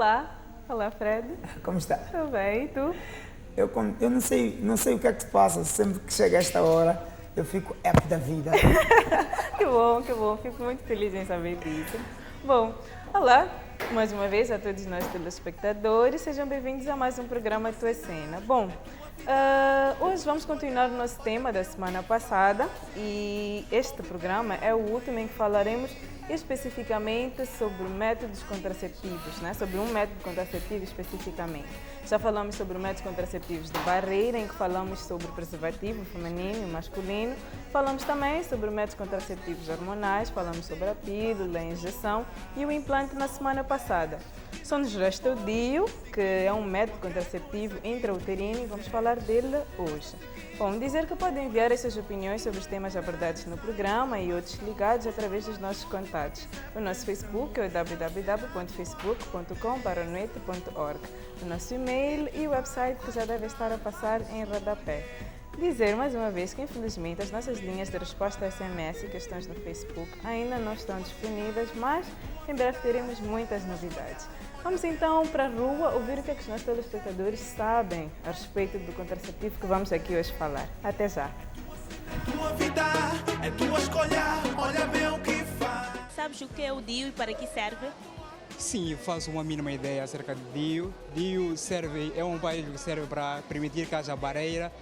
Olá, olá Fred. Como está? Tudo bem, e tu? Eu não sei o que é que se passa. Sempre que chega esta hora, eu fico happy da vida. Que bom, fico muito feliz em saber disso. Bom, olá, mais uma vez a todos nós telespectadores, sejam bem-vindos a mais um programa Tua Cena. Bom, hoje vamos continuar o nosso tema da semana passada e este programa é o último em que falaremos especificamente sobre métodos contraceptivos, né? Sobre um método contraceptivo especificamente. Já falamos sobre métodos contraceptivos de barreira, em que falamos sobre preservativo feminino e masculino. Falamos também sobre métodos contraceptivos hormonais, falamos sobre a pílula, a injeção e o implante na semana passada. Só nos resta o DIU, que é um método contraceptivo intrauterino e vamos falar dele hoje. Bom, dizer que podem enviar as suas opiniões sobre os temas abordados no programa e outros ligados através dos nossos contatos. O nosso Facebook é o www.facebook.com/noite.org. O nosso e-mail e o website que já deve estar a passar em rodapé. Dizer mais uma vez que infelizmente as nossas linhas de resposta SMS e questões no Facebook ainda não estão disponíveis, mas em breve teremos muitas novidades. Vamos então para a rua ouvir o que é que os nossos telespectadores sabem a respeito do contraceptivo que vamos aqui hoje falar. Até já! Tua vida é tua escolha, olha bem o que faz. Sabes o que é o DIU e para que serve? Sim, eu faço uma mínima ideia acerca do DIU. DIU é um aparelho que serve para permitir que haja barreira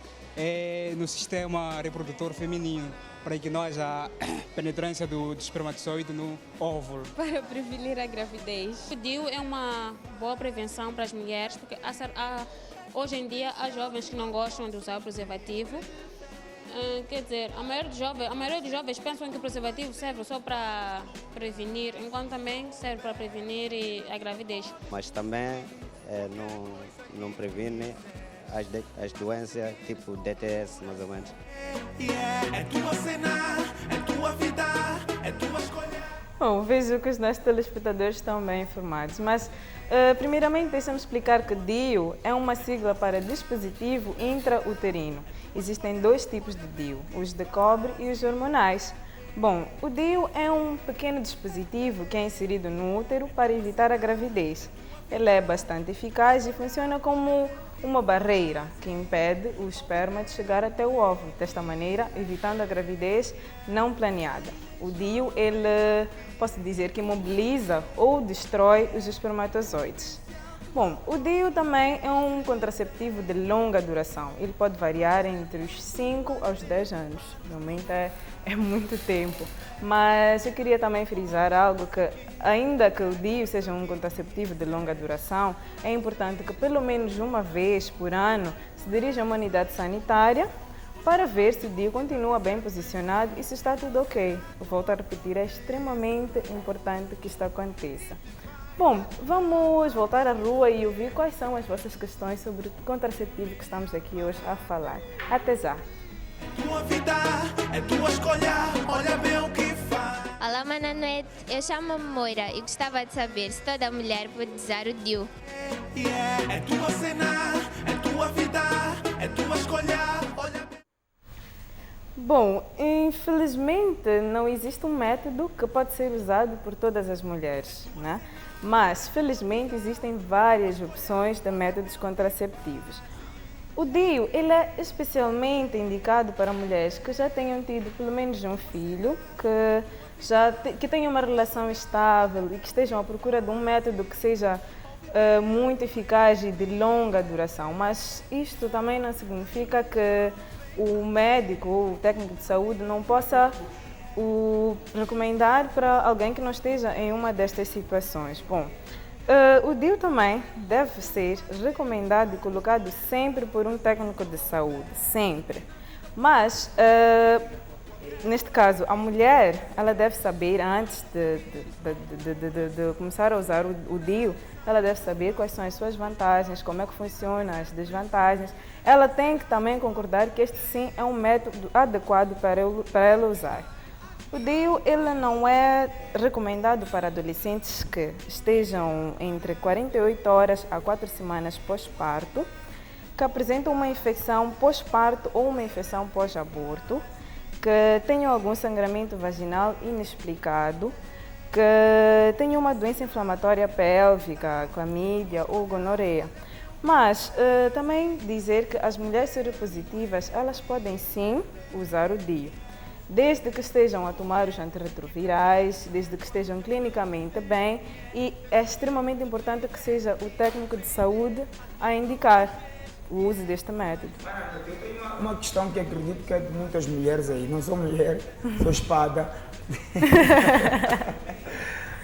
no sistema reprodutor feminino, para que não haja penetrância do espermatozoide no óvulo. Para prevenir a gravidez. O DIU é uma boa prevenção para as mulheres, porque hoje em dia há jovens que não gostam de usar o preservativo. Quer dizer, a maioria dos jovens pensam que o preservativo serve só para prevenir, enquanto também serve para prevenir a gravidez. Mas também não previne as doenças tipo DTS, mais ou menos. É tua cena, é tua vida, é tua escolha. Bom, vejo que os nossos telespectadores estão bem informados, mas primeiramente deixa-me explicar que DIU é uma sigla para dispositivo intrauterino. Existem dois tipos de DIU, os de cobre e os hormonais. Bom, o DIU é um pequeno dispositivo que é inserido no útero para evitar a gravidez. Ele é bastante eficaz e funciona como uma barreira que impede o esperma de chegar até o óvulo, desta maneira evitando a gravidez não planeada. O DIU, posso dizer que imobiliza ou destrói os espermatozoides. Bom, o DIU também é um contraceptivo de longa duração. Ele pode variar entre os 5 aos 10 anos. Realmente é muito tempo. Mas eu queria também frisar algo que, ainda que o DIU seja um contraceptivo de longa duração, é importante que pelo menos uma vez por ano se dirija a uma unidade sanitária para ver se o DIU continua bem posicionado e se está tudo ok. Eu volto a repetir, é extremamente importante que isto aconteça. Bom, vamos voltar à rua e ouvir quais são as vossas questões sobre o contraceptivo que estamos aqui hoje a falar. Até já! Tua vida é tua escolha, olha bem o que faz. Olá, Mana Noite. Eu chamo-me Moira e gostava de saber se toda mulher pode usar o DIU. É tua cena, é tua vida, é tua escolha, olha bem. Bom, infelizmente não existe um método que pode ser usado por todas as mulheres, né? Mas felizmente existem várias opções de métodos contraceptivos. O DIU ele é especialmente indicado para mulheres que já tenham tido pelo menos um filho, que tenham uma relação estável e que estejam à procura de um método que seja muito eficaz e de longa duração. Mas isto também não significa que o médico ou o técnico de saúde não possa recomendar para alguém que não esteja em uma destas situações. Bom, o DIU também deve ser recomendado e colocado sempre por um técnico de saúde, sempre. Mas, neste caso, a mulher ela deve saber, antes de começar a usar o DIU, ela deve saber quais são as suas vantagens, como é que funciona, as desvantagens. Ela tem que também concordar que este sim é um método adequado para ela usar. O DIU ele não é recomendado para adolescentes que estejam entre 48 horas a 4 semanas pós-parto, que apresentam uma infecção pós-parto ou uma infecção pós-aborto, que tenham algum sangramento vaginal inexplicado, que tenha uma doença inflamatória pélvica, clamídia ou gonorreia. Mas também dizer que as mulheres seropositivas, elas podem sim usar o DIU, desde que estejam a tomar os antirretrovirais, desde que estejam clinicamente bem, e é extremamente importante que seja o técnico de saúde a indicar o uso deste método. Eu tenho uma questão que acredito que é de muitas mulheres aí. Não sou mulher, sou espada.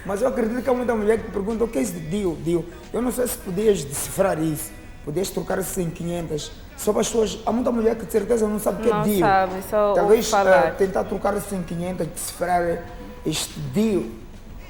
Mas eu acredito que há muita mulher que pergunta o que é isso de DIU. Eu não sei se podias decifrar isso, podias trocar isso em 500. Só para as pessoas, há muita mulher que de certeza não sabe o que é DIU. Não sabe, só talvez ouve falar. Tentar trocar isso em 500, decifrar este DIU.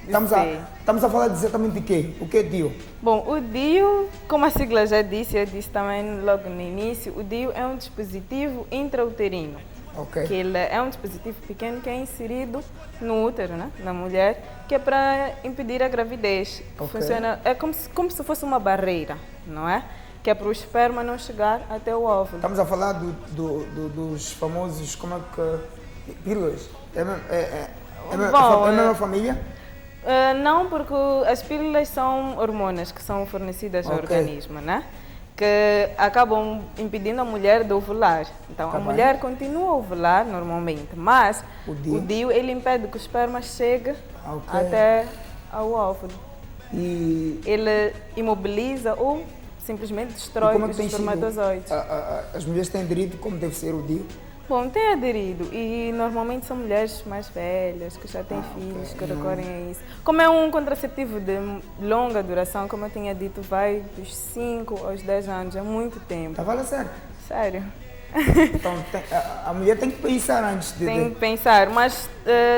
Estamos a falar exatamente de quê? O que é DIU? Bom, o DIU, como a sigla já disse, eu disse também logo no início, o DIU é um dispositivo intrauterino. Ok. Que ele é um dispositivo pequeno que é inserido no útero, né, na mulher, que é para impedir a gravidez. Ok. Funciona, é como se fosse uma barreira, não é? Que é para o esperma não chegar até o óvulo. Estamos a falar dos famosos, como é que... pílulas? É a mesma família? Não, porque as pílulas são hormonas que são fornecidas ao Ok. organismo, né? Que acabam impedindo a mulher de ovular. Então, Tá a bem. mulher continua a ovular normalmente, mas O o DIU? DIU ele impede que o esperma chegue Ok. até ao óvulo. E Ele imobiliza ou simplesmente destrói como é que os tem sido? espermatozoides. As mulheres têm aderido como deve ser o DIU? Bom, tem aderido e normalmente são mulheres mais velhas, que já têm filhos, que recorrem a isso. Como é um contraceptivo de longa duração, como eu tinha dito, vai dos 5 aos 10 anos, é muito tempo. Tá falando sério? Sério. Então a mulher tem que pensar antes de... Tem que pensar, mas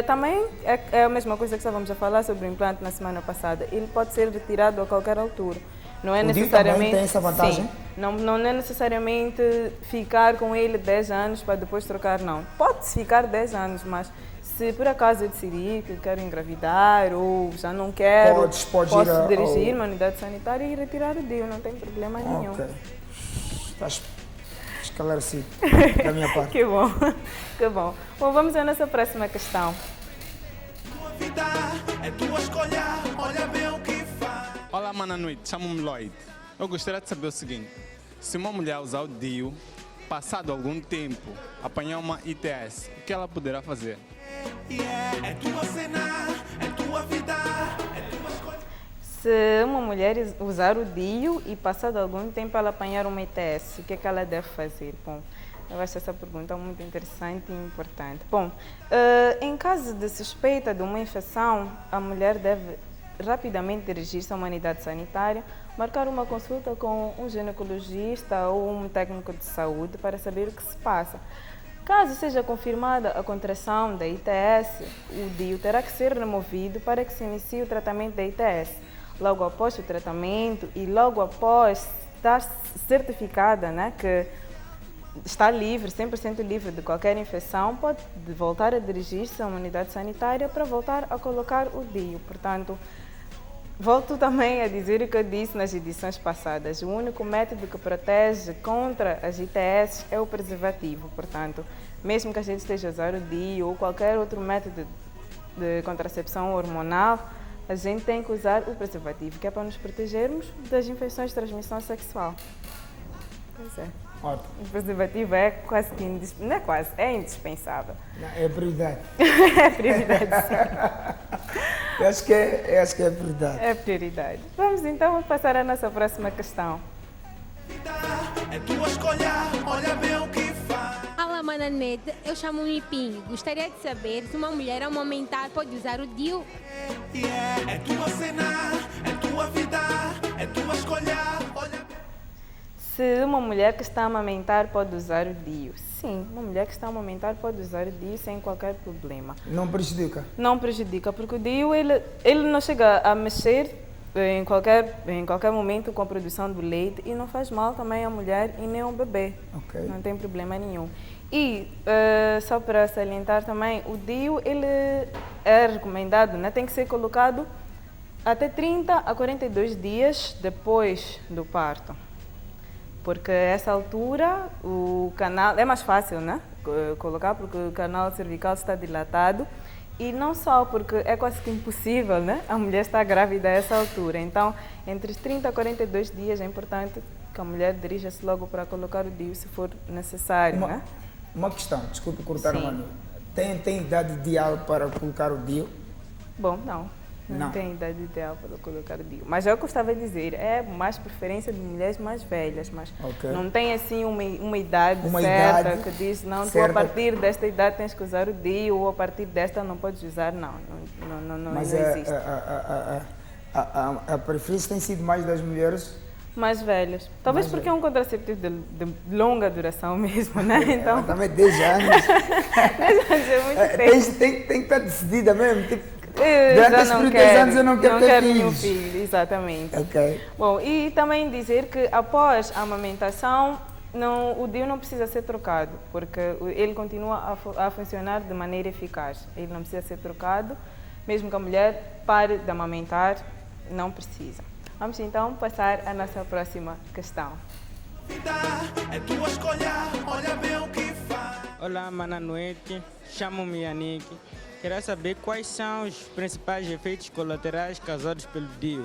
também é a mesma coisa que estávamos a falar sobre o implante na semana passada. Ele pode ser retirado a qualquer altura. Não é O DIU necessariamente. também tem essa vantagem? Sim, não é necessariamente ficar com ele 10 anos para depois trocar, não. Pode-se ficar 10 anos, mas se por acaso eu decidir que quero engravidar ou já não quero, Podes posso ir dirigir uma unidade sanitária e retirar o DIU, não tem problema nenhum. Ok. Estás esclarecido da minha parte. Que bom, que bom. Bom, vamos à nossa próxima questão. Tua vida é tua escolha, olha bem o que faz. Olá, mana noite, chamo-me Lloyd. Eu gostaria de saber o seguinte: se uma mulher usar o DIU, passado algum tempo, apanhar uma ITS, o que ela poderá fazer? É tua cena, é tua vida, é tua escolha. Se uma mulher usar o DIU e passado algum tempo ela apanhar uma ITS, o que é que ela deve fazer? Bom, eu acho essa pergunta muito interessante e importante. Bom, em caso de suspeita de uma infecção, a mulher deve rapidamente dirigir-se a uma unidade sanitária, marcar uma consulta com um ginecologista ou um técnico de saúde para saber o que se passa. Caso seja confirmada a contração da ITS, o DIU terá que ser removido para que se inicie o tratamento da ITS. Logo após o tratamento e logo após estar certificada, né, que está livre, 100% livre de qualquer infecção, pode voltar a dirigir-se a uma unidade sanitária para voltar a colocar o DIU. Portanto, volto também a dizer o que eu disse nas edições passadas. O único método que protege contra as ITS é o preservativo. Portanto, mesmo que a gente esteja a usar o DIU ou qualquer outro método de contracepção hormonal, a gente tem que usar o preservativo, que é para nos protegermos das infecções de transmissão sexual. Pois é. Ótimo. O preservativo é quase que não é quase, é indispensável. Não, é prioridade. É prioridade, sim. Eu acho que é prioridade. É prioridade. Vamos então passar à nossa próxima questão. É tua escolha, olha bem o que faz. Olá, Mananete. Eu chamo-me Pinho. Gostaria de saber se uma mulher amamentar pode usar o DIU. É tua cena, é tua vida, é tua escolha, olha bem. Se uma mulher que está a amamentar pode usar o DIU? Sim, uma mulher que está a amamentar pode usar o DIU sem qualquer problema. Não prejudica? Não prejudica, porque o DIU ele não chega a mexer em qualquer momento com a produção do leite e não faz mal também à mulher e nem ao bebê. Ok. Não tem problema nenhum. E só para salientar também, o DIU ele é recomendado, né? Tem que ser colocado até 30 a 42 dias depois do parto. Porque a essa altura o canal é mais fácil, né? Colocar porque o canal cervical está dilatado E não só, porque é quase que impossível, né? A mulher está grávida a essa altura. Então, entre os 30 a 42 dias é importante que a mulher dirija-se logo para colocar o DIU se for necessário, né? Uma questão, desculpe cortar, Sim. Manu. Tem idade ideal para colocar o DIU? Bom, não tem idade ideal para colocar o DIU. Mas eu gostava de dizer, é mais preferência de mulheres mais velhas, mas não tem assim uma idade certa que diz, não, tu a partir desta idade tens que usar o DIU ou a partir desta não podes usar, não existe. A preferência tem sido mais das mulheres? Mais velhas. Talvez porque é um contraceptivo de longa duração mesmo, né? Então... Também 10 anos. 10 anos é muito tempo. Tem que estar decidida mesmo. Tipo, durante esses primeiros 10 anos eu não quero ter nenhum filho. Exatamente. Ok. Bom, e também dizer que após a amamentação, o DIU não precisa ser trocado, porque ele continua a funcionar de maneira eficaz. Ele não precisa ser trocado, mesmo que a mulher pare de amamentar, não precisa. Vamos então passar à nossa próxima questão. É tua escolha, olha bem o que faz. Olá, boa noite. Chamo-me Yannick. Queria saber quais são os principais efeitos colaterais causados pelo DIU.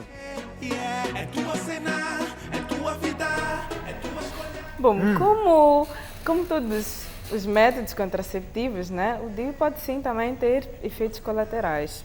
É tua cena, é tua vida, é tua escolha. Bom, como todos os métodos contraceptivos, né, o DIU pode sim também ter efeitos colaterais.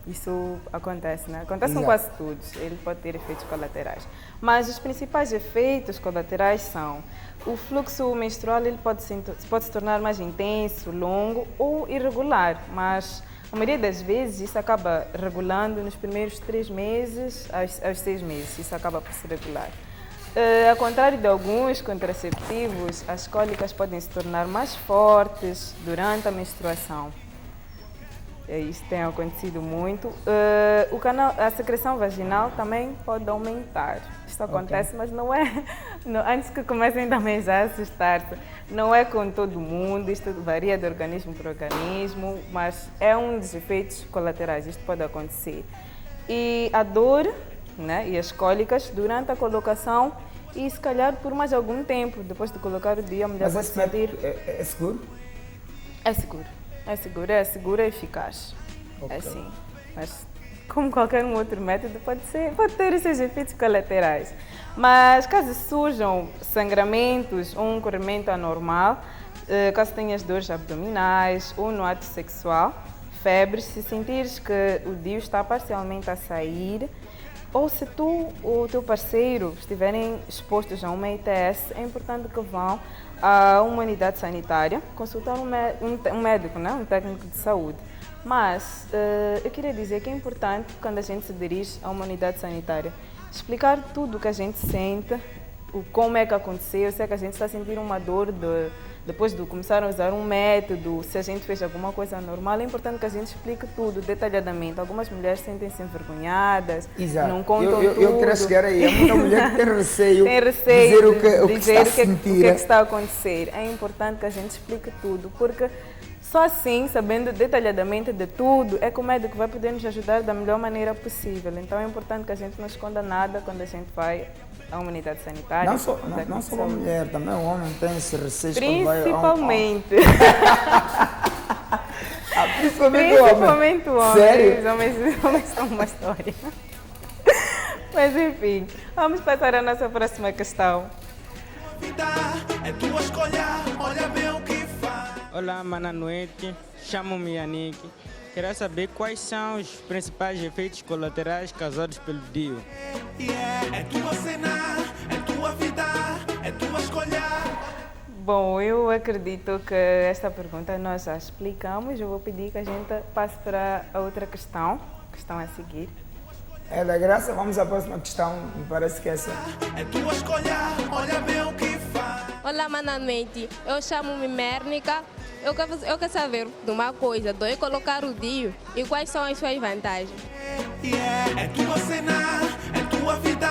Isso acontece, né? Acontece com quase todos, ele pode ter efeitos colaterais. Mas os principais efeitos colaterais são o fluxo menstrual, ele pode se tornar mais intenso, longo ou irregular, mas a maioria das vezes isso acaba regulando nos primeiros 3 meses aos 6 meses, isso acaba por se regular. Ao contrário de alguns contraceptivos, as cólicas podem se tornar mais fortes durante a menstruação. Isso tem acontecido muito. A secreção vaginal também pode aumentar. Isto acontece, mas não é... antes que comecem também já a assustar-se, não é com todo mundo, isto varia de organismo para organismo, mas é um dos efeitos colaterais, isto pode acontecer. E a dor, né, e as cólicas durante a colocação e se calhar por mais algum tempo, depois de colocar o DIU, a mulher pode sentir... É seguro? É seguro. É seguro e eficaz. Okay. É sim. Mas, como qualquer outro método, pode ter os seus efeitos colaterais. Mas, caso surjam sangramentos ou um corrimento anormal, caso tenhas dores abdominais ou no ato sexual, febres, se sentires que o DIU está parcialmente a sair, ou se tu ou o teu parceiro estiverem expostos a uma ITS, é importante que vão a uma unidade sanitária, consultar um médico, né? Um técnico de saúde. Mas eu queria dizer que é importante, quando a gente se dirige a uma unidade sanitária, explicar tudo o que a gente sente, como é que aconteceu, se é que a gente está sentindo uma dor depois de começar a usar um método, se a gente fez alguma coisa anormal. É importante que a gente explique tudo detalhadamente. Algumas mulheres sentem-se envergonhadas, não contam tudo. Eu queria chegar aí. É muita mulher que tem receio, de dizer o que está a acontecer. É importante que a gente explique tudo, porque só assim, sabendo detalhadamente de tudo, é que o médico vai poder nos ajudar da melhor maneira possível. Então é importante que a gente não esconda nada quando a gente vai a uma unidade sanitária. Não só a mulher, também o homem tem esse receio. Principalmente. Principalmente o homem. Sério? Os homens são uma história. Mas enfim, vamos passar à nossa próxima questão. É tua escolha, olha bem o que faz. Olá, boa noite. Chamo-me Yannick. Queria saber quais são os principais efeitos colaterais causados pelo DIU. É tua cena, é tua vida, é tua escolha. Bom, eu acredito que esta pergunta nós já explicamos. Eu vou pedir que a gente passe para a outra questão a seguir. É da graça, vamos à próxima questão, me parece que essa. É tua escolha, olha bem o que faz. Olá, boa noite. Eu chamo-me Mérnica. Eu quero saber de uma coisa, dói colocar o DIU e quais são as suas vantagens? É tua cena, é tua vida,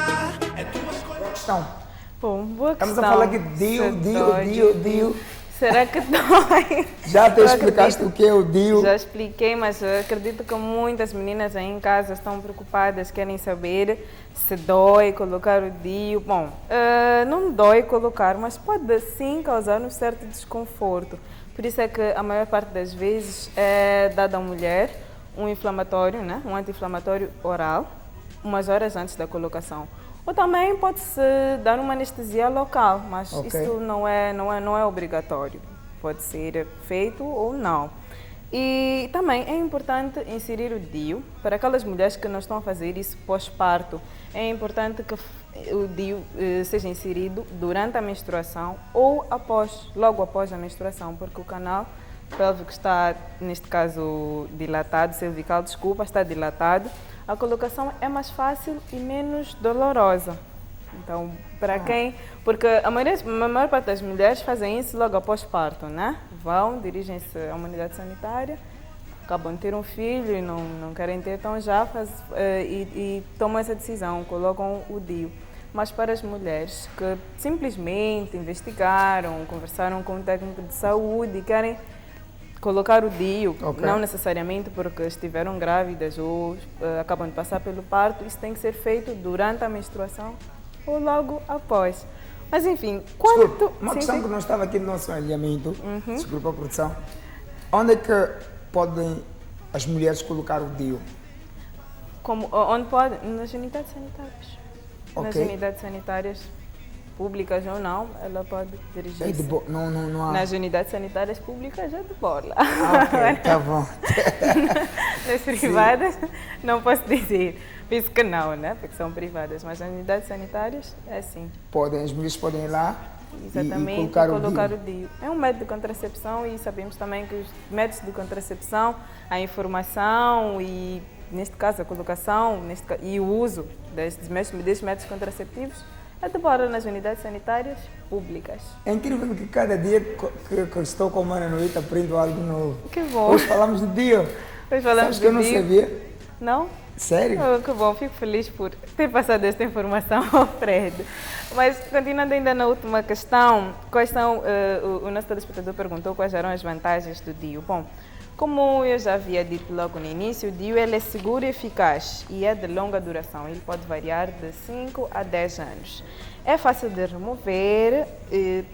é tua escolha. Boa questão. Bom, boa questão. Estamos a falar que DIU. Será que dói? Já te explicaste o que é o DIU? Já expliquei, mas eu acredito que muitas meninas aí em casa estão preocupadas, querem saber se dói colocar o DIU. Bom, não dói colocar, mas pode sim causar um certo desconforto. Por isso é que a maior parte das vezes é dada à mulher um inflamatório, né? Um anti-inflamatório oral, umas horas antes da colocação. Ou também pode-se dar uma anestesia local, mas isso não é obrigatório. Pode ser feito ou não. E também é importante inserir o DIU. Para aquelas mulheres que não estão a fazer isso pós-parto, é importante que o DIU seja inserido durante a menstruação ou logo após a menstruação, porque o canal pélvico está, neste caso, dilatado, cervical, desculpa, está dilatado. A colocação é mais fácil e menos dolorosa. Então, para quem... Porque a maior parte das mulheres fazem isso logo após parto, né? Vão, dirigem-se a uma unidade sanitária, acabam de ter um filho e não querem ter, então já e tomam essa decisão, colocam o DIU. Mas para as mulheres que simplesmente investigaram, conversaram com um técnico de saúde e querem colocar o DIU, não necessariamente porque estiveram grávidas ou acabam de passar pelo parto, isso tem que ser feito durante a menstruação ou logo após. Mas enfim, Desculpa, uma questão que não estava aqui no nosso alinhamento, desculpa a produção, onde é que podem as mulheres colocar o DIU? Onde podem? Nas unidades sanitárias. Nas unidades sanitárias públicas ou não, ela pode dirigir-se. Não há... Nas unidades sanitárias públicas é de borla. Tá bom. Nas privadas, não posso dizer. Penso que não, né? Porque são privadas, mas nas unidades sanitárias é assim. As mulheres podem ir lá exatamente, e colocar o DIU. É um método de contracepção e sabemos também que os métodos de contracepção, a informação e, neste caso, a colocação e o uso destes métodos contraceptivos é de borla nas unidades sanitárias públicas. É incrível que cada dia que estou com a Mana Noite aprendo algo novo. Que bom. Hoje falamos do DIU. Sabes que eu não sabia? Não? Sério? Que bom, fico feliz por ter passado esta informação ao Fred. Mas, continuando ainda na última questão, quais são, o nosso telespectador perguntou quais eram as vantagens do DIU. Bom, como eu já havia dito logo no início, o DIU ele é seguro e eficaz e é de longa duração. Ele pode variar de 5 a 10 anos. É fácil de remover,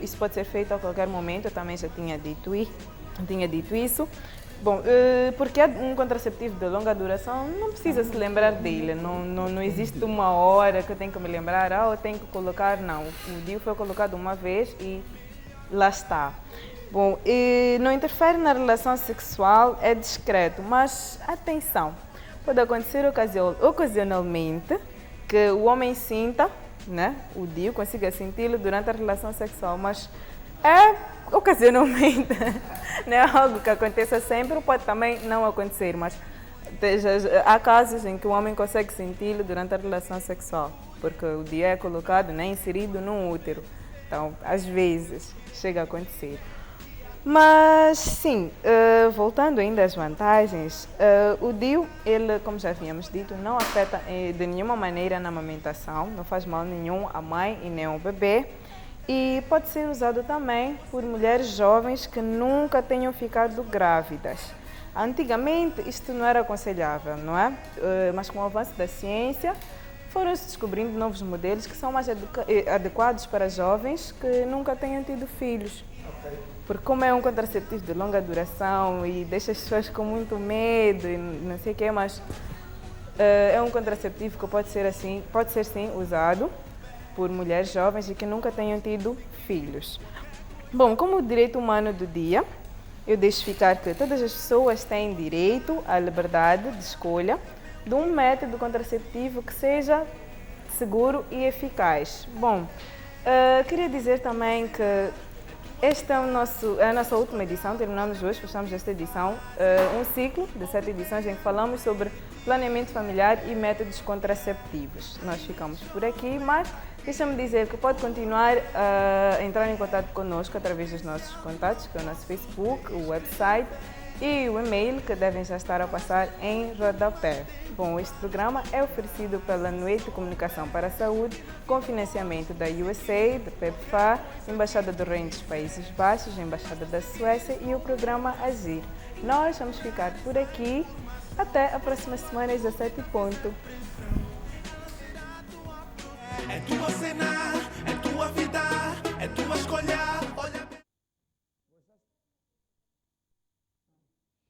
isso pode ser feito a qualquer momento, eu também já tinha dito isso. Bom, porque é um contraceptivo de longa duração, não precisa se lembrar dele, não existe uma hora que eu tenho que me lembrar, eu tenho que colocar, não. O DIU foi colocado uma vez e lá está. Bom, não interfere na relação sexual, é discreto, mas atenção, pode acontecer ocasionalmente que o homem sinta, né, o DIU, consiga senti-lo durante a relação sexual, mas é ocasionalmente, não é algo que aconteça sempre, pode também não acontecer, mas há casos em que o homem consegue senti-lo durante a relação sexual, porque o DIU é colocado, né, inserido num útero, então às vezes chega a acontecer. Mas sim, voltando ainda às vantagens, o DIU, ele, como já havíamos dito, não afeta de nenhuma maneira na amamentação, não faz mal nenhum à mãe e nem ao bebê. E pode ser usado também por mulheres jovens que nunca tenham ficado grávidas. Antigamente isto não era aconselhável, não é? Mas com o avanço da ciência foram-se descobrindo novos modelos que são mais adequados para jovens que nunca tenham tido filhos. Porque como é um contraceptivo de longa duração e deixa as pessoas com muito medo e não sei o quê, mas é um contraceptivo que pode ser sim usado por mulheres jovens e que nunca tenham tido filhos. Bom, como direito humano do dia, eu deixo ficar que todas as pessoas têm direito à liberdade de escolha de um método contraceptivo que seja seguro e eficaz. Bom, queria dizer também que esta é a nossa última edição, terminamos hoje, fechamos esta edição, um ciclo de 7 edições em que falamos sobre planeamento familiar e métodos contraceptivos. Nós ficamos por aqui, mas deixa-me dizer que pode continuar a entrar em contato conosco através dos nossos contatos, que é o nosso Facebook, o website e o e-mail, que devem já estar a passar em rodapé. Bom, este programa é oferecido pela Noite de Comunicação para a Saúde, com financiamento da USA, da PEPFAR, Embaixada do Reino dos Países Baixos, Embaixada da Suécia e o programa Agir. Nós vamos ficar por aqui. Até a próxima semana, às 17h.